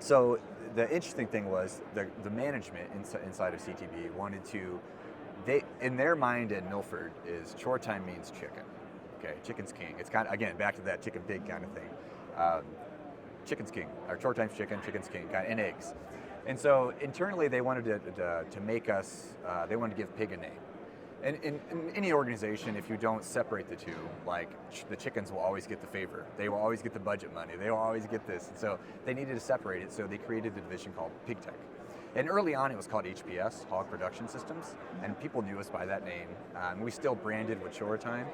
So the interesting thing was the management inside of CTB wanted to, in their mind in Milford is chore time means chicken. Okay, chicken's king. It's kind of, again, back to that chicken pig kind of thing. Um, Chicken's king, or chore time's chicken, chicken's king, kind of, and eggs. And so internally they wanted to make us, they wanted to give pig a name. And in any organization, if you don't separate the two, like the chickens will always get the favor. They will always get the budget money. They will always get this. And so they needed to separate it, so they created a division called PigTek. And early on, it was called HPS, Hog Production Systems, and people knew us by that name. We still branded with chore time.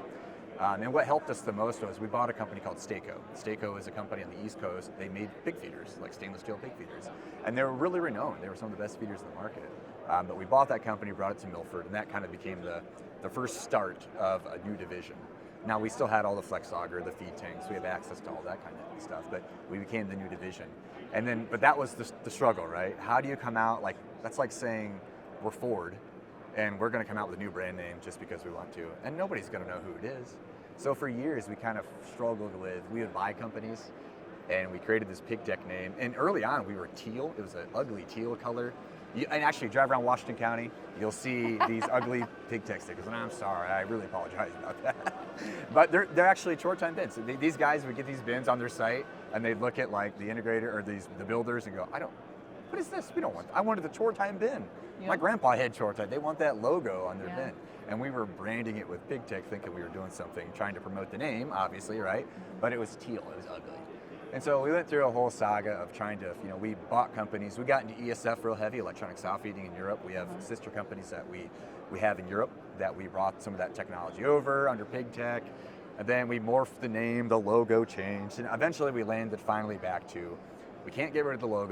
And what helped us the most was we bought a company called Staco. Staco is a company on the East Coast. They made pig feeders, like stainless steel pig feeders. And they were really renowned. They were some of the best feeders in the market. But we bought that company, brought it to Milford, and that kind of became the first start of a new division. Now, we still had all the flex auger, the feed tanks, we have access to all that kind of stuff, but we became the new division. And then, but that was the struggle, right? How do you come out, like, that's like saying we're Ford, and we're gonna come out with a new brand name just because we want to, and nobody's gonna know who it is. So for years, we kind of struggled with, we would buy companies, and we created this PigTek name. And early on, we were teal. It was an ugly teal color. And actually, drive around Washington County, you'll see these ugly PigTek stickers. And I'm sorry, I really apologize about that. But they're actually chore time bins. These guys would get these bins on their site, and they'd look at like the integrator or the builders and go, what is this? We don't want, I wanted the chore time bin. Yeah. My grandpa had chore time. They want that logo on their bin. And we were branding it with PigTek, thinking we were doing something, trying to promote the name, obviously, right? But it was teal, it was ugly. And so we went through a whole saga of trying to, we bought companies. We got into ESF real heavy, electronic sow feeding in Europe. We have sister companies that we have in Europe that we brought some of that technology over under PigTek. And then we morphed the name, the logo changed. And eventually we landed finally back to, we can't get rid of the logo.